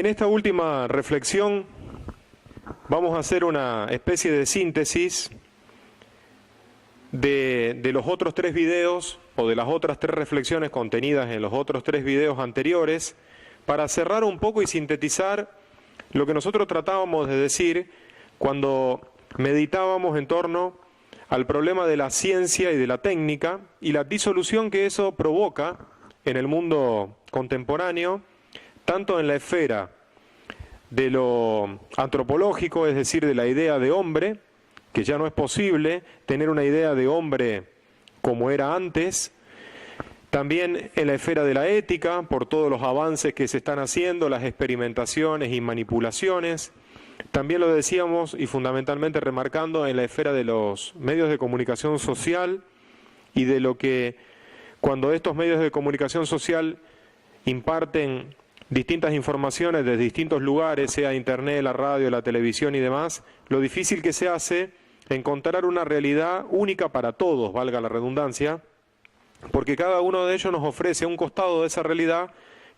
En esta última reflexión vamos a hacer una especie de síntesis de los otros 3 videos o de las otras 3 reflexiones contenidas en los otros 3 videos anteriores para cerrar un poco y sintetizar lo que nosotros tratábamos de decir cuando meditábamos en torno al problema de la ciencia y de la técnica y la disolución que eso provoca en el mundo contemporáneo, tanto en la esfera de lo antropológico, es decir, de la idea de hombre, que ya no es posible tener una idea de hombre como era antes, también en la esfera de la ética, por todos los avances que se están haciendo, las experimentaciones y manipulaciones, también lo decíamos y fundamentalmente remarcando en la esfera de los medios de comunicación social y de lo que cuando estos medios de comunicación social imparten distintas informaciones de distintos lugares, sea internet, la radio, la televisión y demás, lo difícil que se hace encontrar una realidad única para todos, valga la redundancia, porque cada uno de ellos nos ofrece un costado de esa realidad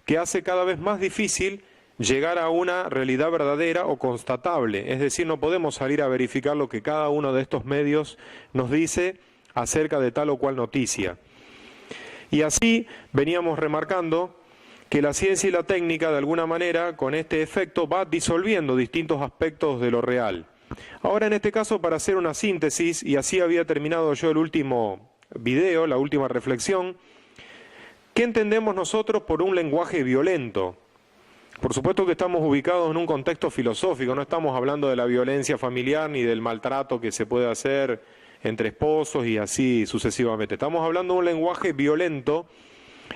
que hace cada vez más difícil llegar a una realidad verdadera o constatable. Es decir, no podemos salir a verificar lo que cada uno de estos medios nos dice acerca de tal o cual noticia. Y así veníamos remarcando que la ciencia y la técnica, de alguna manera, con este efecto, va disolviendo distintos aspectos de lo real. Ahora, en este caso, para hacer una síntesis, y así había terminado yo el último video, la última reflexión, ¿qué entendemos nosotros por un lenguaje violento? Por supuesto que estamos ubicados en un contexto filosófico, no estamos hablando de la violencia familiar ni del maltrato que se puede hacer entre esposos y así sucesivamente. Estamos hablando de un lenguaje violento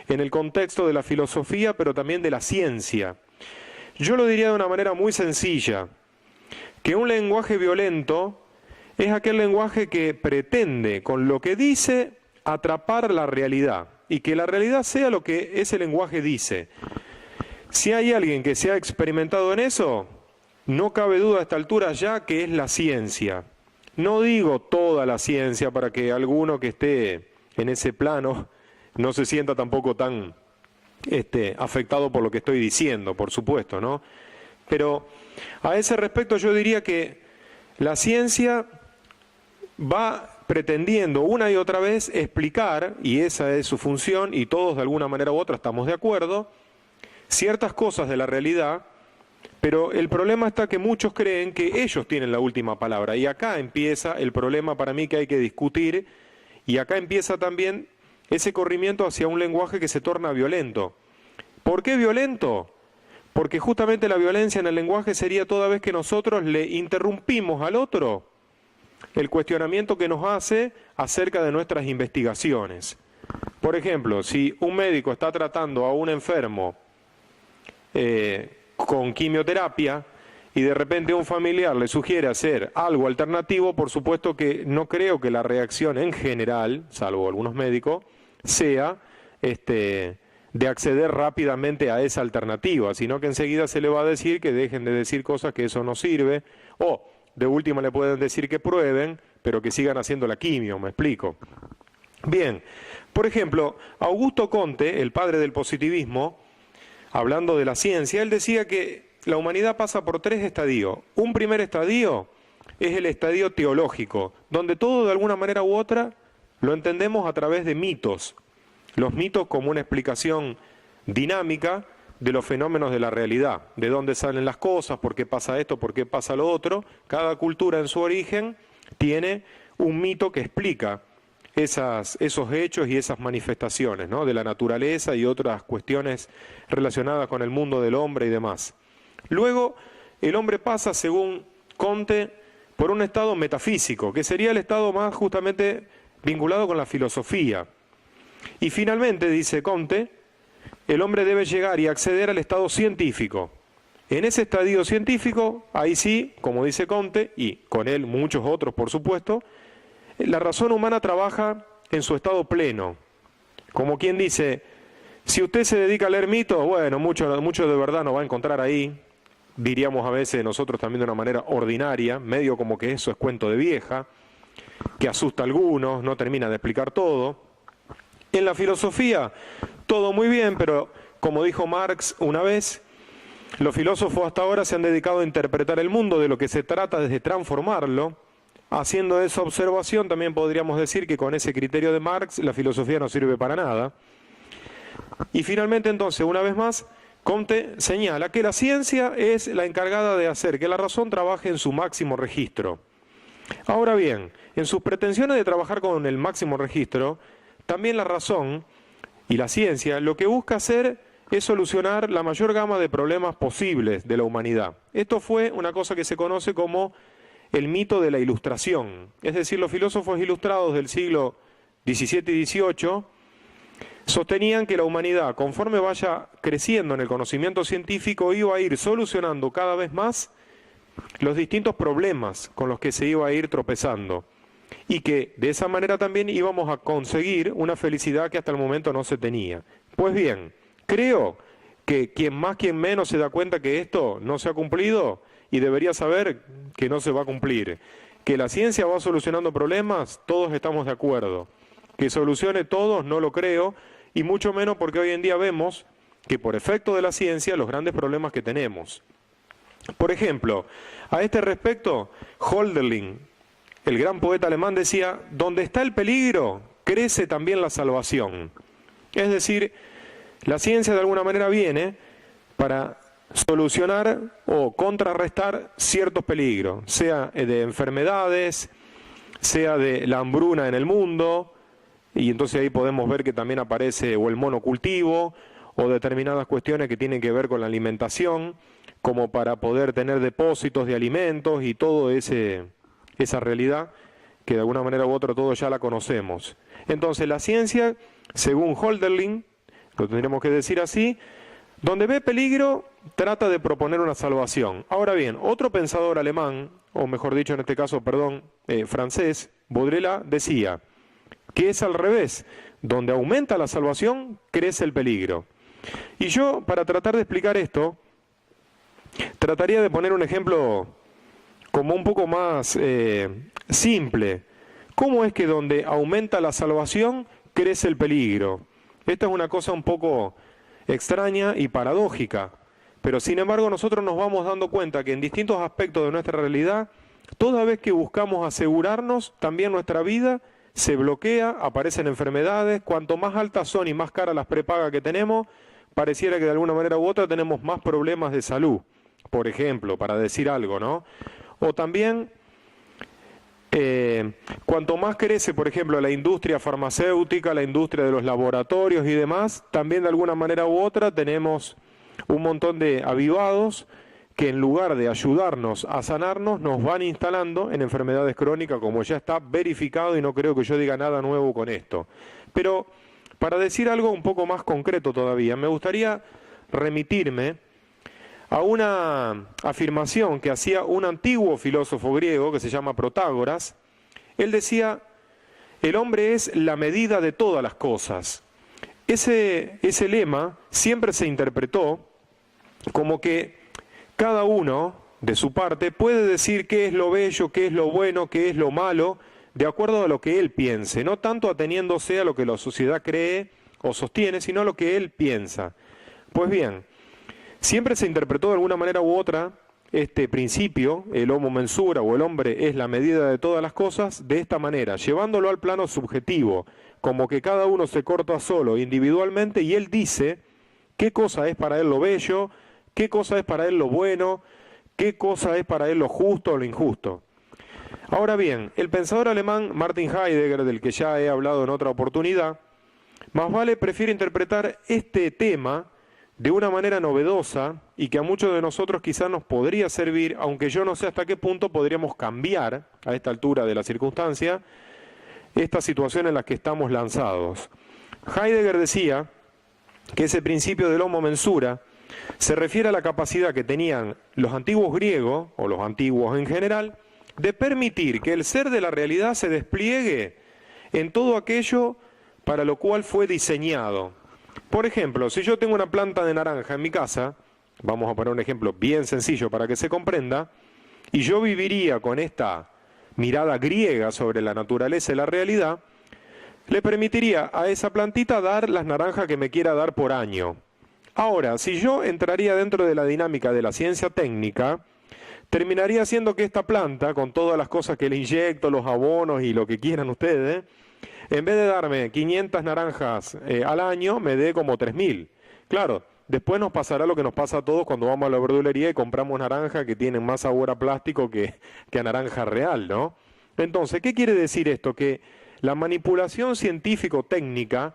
en el contexto de la filosofía, pero también de la ciencia. Yo lo diría de una manera muy sencilla, que un lenguaje violento es aquel lenguaje que pretende, con lo que dice, atrapar la realidad, y que la realidad sea lo que ese lenguaje dice. Si hay alguien que se ha experimentado en eso, no cabe duda a esta altura ya que es la ciencia. No digo toda la ciencia para que alguno que esté en ese plano no se sienta tampoco tan afectado por lo que estoy diciendo, por supuesto, ¿no? Pero a ese respecto yo diría que la ciencia va pretendiendo una y otra vez explicar, y esa es su función, y todos de alguna manera u otra estamos de acuerdo, ciertas cosas de la realidad, pero el problema está que muchos creen que ellos tienen la última palabra, y acá empieza el problema para mí que hay que discutir, y acá empieza también ese corrimiento hacia un lenguaje que se torna violento. ¿Por qué violento? Porque justamente la violencia en el lenguaje sería toda vez que nosotros le interrumpimos al otro el cuestionamiento que nos hace acerca de nuestras investigaciones. Por ejemplo, si un médico está tratando a un enfermo con quimioterapia y de repente un familiar le sugiere hacer algo alternativo, por supuesto que no creo que la reacción en general, salvo algunos médicos, sea de acceder rápidamente a esa alternativa, sino que enseguida se le va a decir que dejen de decir cosas que eso no sirve, o de última le pueden decir que prueben, pero que sigan haciendo la quimio, ¿me explico? Bien, por ejemplo, Augusto Comte, el padre del positivismo, hablando de la ciencia, él decía que la humanidad pasa por 3 estadios. Un primer estadio es el estadio teológico, donde todo de alguna manera u otra lo entendemos a través de mitos. Los mitos como una explicación dinámica de los fenómenos de la realidad, de dónde salen las cosas, por qué pasa esto, por qué pasa lo otro. Cada cultura en su origen tiene un mito que explica esos hechos y esas manifestaciones, ¿no?, de la naturaleza y otras cuestiones relacionadas con el mundo del hombre y demás. Luego, el hombre pasa, según Comte, por un estado metafísico, que sería el estado más justamente vinculado con la filosofía. Y finalmente, dice Comte, el hombre debe llegar y acceder al estado científico. En ese estadio científico, ahí sí, como dice Comte, y con él muchos otros por supuesto, la razón humana trabaja en su estado pleno. Como quien dice, si usted se dedica a leer mitos, bueno, mucho de verdad no va a encontrar ahí, diríamos a veces nosotros también de una manera ordinaria, medio como que eso es cuento de vieja, que asusta a algunos, no termina de explicar todo. En la filosofía, todo muy bien, pero como dijo Marx una vez, Los filósofos hasta ahora se han dedicado a interpretar el mundo, de lo que se trata es de transformarlo. Haciendo esa observación, también podríamos decir que con ese criterio de Marx, la filosofía no sirve para nada. Y finalmente, entonces, una vez más, Comte señala que la ciencia es la encargada de hacer que la razón trabaje en su máximo registro. Ahora bien, en sus pretensiones de trabajar con el máximo registro, también la razón y la ciencia lo que busca hacer es solucionar la mayor gama de problemas posibles de la humanidad. Esto fue una cosa que se conoce como el mito de la Ilustración. Es decir, los filósofos ilustrados del siglo XVII y XVIII sostenían que la humanidad, conforme vaya creciendo en el conocimiento científico, iba a ir solucionando cada vez más los distintos problemas con los que se iba a ir tropezando, y que de esa manera también íbamos a conseguir una felicidad que hasta el momento no se tenía. Pues bien, creo que quien más, quien menos se da cuenta que esto no se ha cumplido y debería saber que no se va a cumplir. Que la ciencia va solucionando problemas, todos estamos de acuerdo. Que solucione todos, no lo creo, y mucho menos porque hoy en día vemos que por efecto de la ciencia los grandes problemas que tenemos. Por ejemplo, a este respecto, Hölderlin, el gran poeta alemán, decía: donde está el peligro, crece también la salvación. Es decir, la ciencia de alguna manera viene para solucionar o contrarrestar ciertos peligros, sea de enfermedades, sea de la hambruna en el mundo, y entonces ahí podemos ver que también aparece o el monocultivo o determinadas cuestiones que tienen que ver con la alimentación, como para poder tener depósitos de alimentos y todo esa realidad que de alguna manera u otra todos ya la conocemos. Entonces la ciencia, según Hölderlin, lo tendríamos que decir así, donde ve peligro trata de proponer una salvación. Ahora bien, otro pensador alemán, o mejor dicho en este caso, francés, Baudrillard, decía que es al revés, donde aumenta la salvación, crece el peligro. Y yo, para tratar de explicar esto, trataría de poner un ejemplo como un poco más simple. ¿Cómo es que donde aumenta la salvación, crece el peligro? Esta es una cosa un poco extraña y paradójica, pero sin embargo nosotros nos vamos dando cuenta que en distintos aspectos de nuestra realidad, toda vez que buscamos asegurarnos, también nuestra vida se bloquea, aparecen enfermedades, cuanto más altas son y más caras las prepagas que tenemos, pareciera que de alguna manera u otra tenemos más problemas de salud, por ejemplo, para decir algo, ¿no? O también, cuanto más crece, por ejemplo, la industria farmacéutica, la industria de los laboratorios y demás, también de alguna manera u otra tenemos un montón de avivados que en lugar de ayudarnos a sanarnos, nos van instalando en enfermedades crónicas, como ya está verificado, y no creo que yo diga nada nuevo con esto. Pero para decir algo un poco más concreto todavía, me gustaría remitirme a una afirmación que hacía un antiguo filósofo griego que se llama Protágoras. Él decía: el hombre es la medida de todas las cosas. Ese lema siempre se interpretó como que cada uno, de su parte, puede decir qué es lo bello, qué es lo bueno, qué es lo malo, de acuerdo a lo que él piense, no tanto ateniéndose a lo que la sociedad cree o sostiene, sino a lo que él piensa. Pues bien, siempre se interpretó de alguna manera u otra este principio, el homo mensura o el hombre es la medida de todas las cosas, de esta manera, llevándolo al plano subjetivo, como que cada uno se corta solo, individualmente, y él dice qué cosa es para él lo bello, qué cosa es para él lo bueno, qué cosa es para él lo justo o lo injusto. Ahora bien, el pensador alemán Martin Heidegger, del que ya he hablado en otra oportunidad, más vale prefiere interpretar este tema de una manera novedosa y que a muchos de nosotros quizás nos podría servir, aunque yo no sé hasta qué punto podríamos cambiar a esta altura de la circunstancia esta situación en la que estamos lanzados. Heidegger decía que ese principio del homo mensura se refiere a la capacidad que tenían los antiguos griegos, o los antiguos en general, de permitir que el ser de la realidad se despliegue en todo aquello para lo cual fue diseñado. Por ejemplo, si yo tengo una planta de naranja en mi casa, vamos a poner un ejemplo bien sencillo para que se comprenda, y yo viviría con esta mirada griega sobre la naturaleza y la realidad, le permitiría a esa plantita dar las naranjas que me quiera dar por año. Ahora, si yo entraría dentro de la dinámica de la ciencia técnica, terminaría haciendo que esta planta, con todas las cosas que le inyecto, los abonos y lo que quieran ustedes, en vez de darme 500 naranjas al año, me dé como 3000. Claro, después nos pasará lo que nos pasa a todos cuando vamos a la verdulería y compramos naranjas que tienen más sabor a plástico que a naranja real, ¿no? Entonces, ¿qué quiere decir esto? Que la manipulación científico-técnica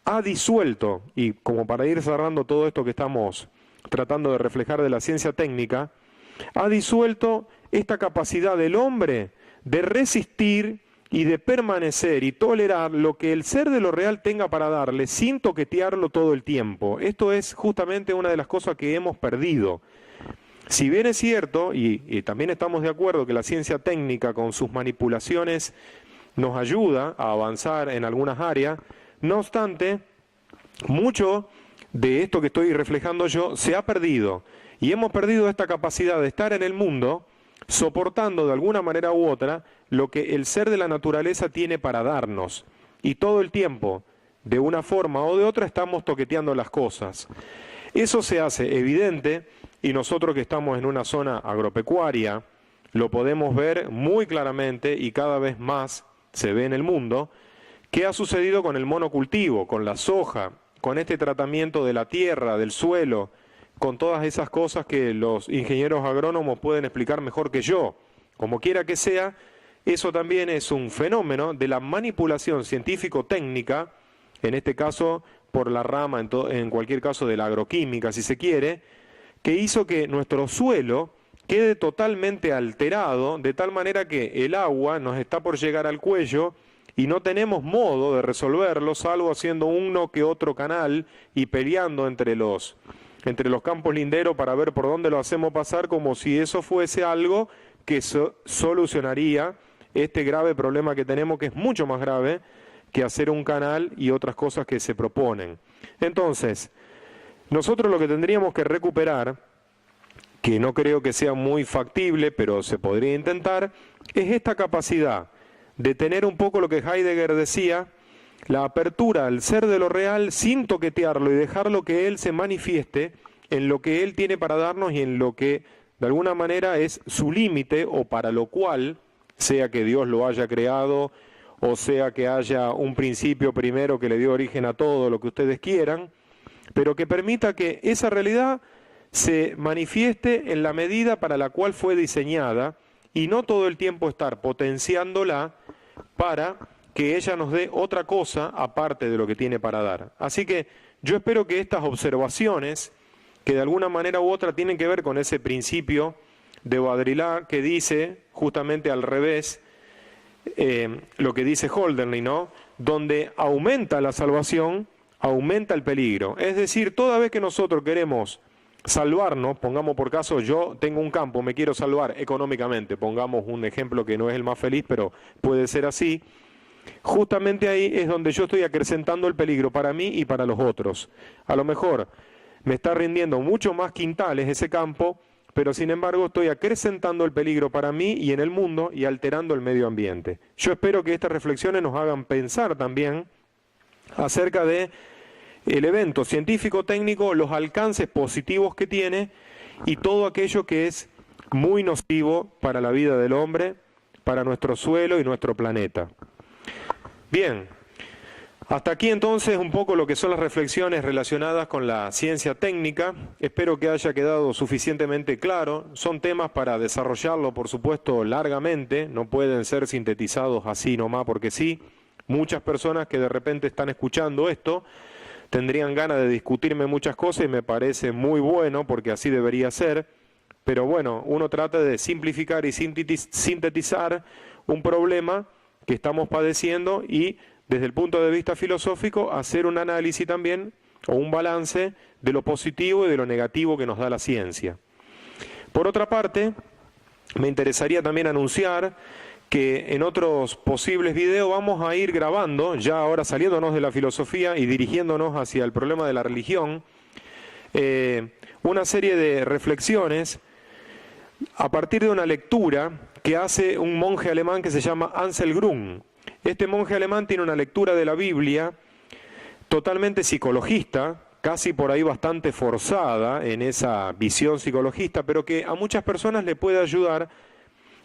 ha disuelto, y como para ir cerrando todo esto que estamos tratando de reflejar de la ciencia técnica, ha disuelto esta capacidad del hombre de resistir y de permanecer y tolerar lo que el ser de lo real tenga para darle sin toquetearlo todo el tiempo. Esto es justamente una de las cosas que hemos perdido. Si bien es cierto, y también estamos de acuerdo que la ciencia técnica con sus manipulaciones nos ayuda a avanzar en algunas áreas, no obstante, mucho de esto que estoy reflejando yo se ha perdido. Y hemos perdido esta capacidad de estar en el mundo soportando de alguna manera u otra lo que el ser de la naturaleza tiene para darnos. Y todo el tiempo, de una forma o de otra, estamos toqueteando las cosas. Eso se hace evidente y nosotros que estamos en una zona agropecuaria lo podemos ver muy claramente y cada vez más se ve en el mundo. ¿Qué ha sucedido con el monocultivo, con la soja, con este tratamiento de la tierra, del suelo, con todas esas cosas que los ingenieros agrónomos pueden explicar mejor que yo? Como quiera que sea, eso también es un fenómeno de la manipulación científico-técnica, en este caso por la rama, en cualquier caso de la agroquímica, si se quiere, que hizo que nuestro suelo quede totalmente alterado, de tal manera que el agua nos está por llegar al cuello y no tenemos modo de resolverlo, salvo haciendo uno que otro canal y peleando entre los campos linderos para ver por dónde lo hacemos pasar, como si eso fuese algo que solucionaría este grave problema que tenemos, que es mucho más grave que hacer un canal y otras cosas que se proponen. Entonces, nosotros lo que tendríamos que recuperar, que no creo que sea muy factible, pero se podría intentar, es esta capacidad de tener un poco lo que Heidegger decía, la apertura al ser de lo real sin toquetearlo y dejarlo que él se manifieste en lo que él tiene para darnos y en lo que de alguna manera es su límite o para lo cual, sea que Dios lo haya creado o sea que haya un principio primero que le dio origen a todo lo que ustedes quieran, pero que permita que esa realidad se manifieste en la medida para la cual fue diseñada y no todo el tiempo estar potenciándola para que ella nos dé otra cosa aparte de lo que tiene para dar. Así que yo espero que estas observaciones, que de alguna manera u otra tienen que ver con ese principio de Baudrillard que dice justamente al revés lo que dice Hölderlin, ¿no? Donde aumenta la salvación, aumenta el peligro. Es decir, toda vez que nosotros queremos salvarnos, pongamos por caso, yo tengo un campo, me quiero salvar económicamente, pongamos un ejemplo que no es el más feliz, pero puede ser así, justamente ahí es donde yo estoy acrecentando el peligro para mí y para los otros. A lo mejor me está rindiendo mucho más quintales ese campo, pero sin embargo estoy acrecentando el peligro para mí y en el mundo y alterando el medio ambiente. Yo espero que estas reflexiones nos hagan pensar también acerca de el evento científico-técnico, los alcances positivos que tiene y todo aquello que es muy nocivo para la vida del hombre, para nuestro suelo y nuestro planeta. Bien, hasta aquí entonces un poco lo que son las reflexiones relacionadas con la ciencia técnica. Espero que haya quedado suficientemente claro. Son temas para desarrollarlo, por supuesto, largamente. No pueden ser sintetizados así nomás porque sí. Muchas personas que de repente están escuchando esto tendrían ganas de discutirme muchas cosas y me parece muy bueno porque así debería ser. Pero bueno, uno trata de simplificar y sintetizar un problema que estamos padeciendo y desde el punto de vista filosófico hacer un análisis también o un balance de lo positivo y de lo negativo que nos da la ciencia. Por otra parte, me interesaría también anunciar que en otros posibles videos vamos a ir grabando, ya ahora saliéndonos de la filosofía y dirigiéndonos hacia el problema de la religión, una serie de reflexiones a partir de una lectura que hace un monje alemán que se llama Ansel Grun. Este monje alemán tiene una lectura de la Biblia totalmente psicologista, casi por ahí bastante forzada en esa visión psicologista, pero que a muchas personas le puede ayudar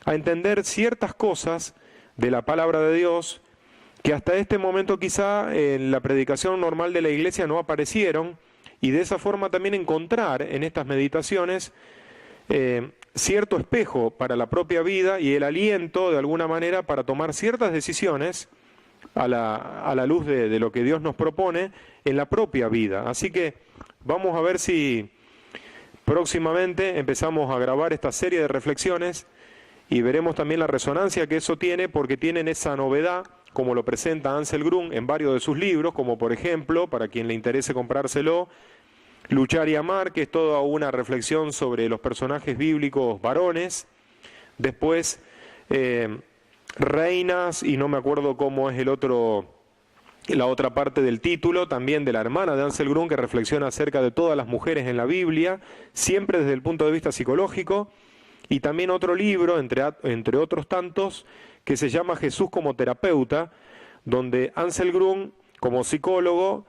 a entender ciertas cosas de la palabra de Dios que hasta este momento quizá en la predicación normal de la iglesia no aparecieron, y de esa forma también encontrar en estas meditaciones cierto espejo para la propia vida y el aliento de alguna manera para tomar ciertas decisiones a la luz de lo que Dios nos propone en la propia vida. Así que vamos a ver si próximamente empezamos a grabar esta serie de reflexiones y veremos también la resonancia que eso tiene, porque tienen esa novedad, como lo presenta Ansel Grun en varios de sus libros, como por ejemplo, para quien le interese comprárselo, Luchar y Amar, que es toda una reflexión sobre los personajes bíblicos varones. Después, Reinas, y no me acuerdo cómo es la otra parte del título, también de la hermana de Ansel Grun, que reflexiona acerca de todas las mujeres en la Biblia, siempre desde el punto de vista psicológico. Y también otro libro, entre otros tantos, que se llama Jesús como terapeuta, donde Ansel Grun, como psicólogo,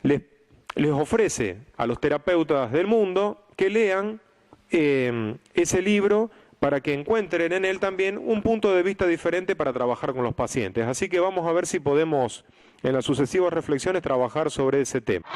les ofrece a los terapeutas del mundo que lean ese libro para que encuentren en él también un punto de vista diferente para trabajar con los pacientes. Así que vamos a ver si podemos en las sucesivas reflexiones trabajar sobre ese tema.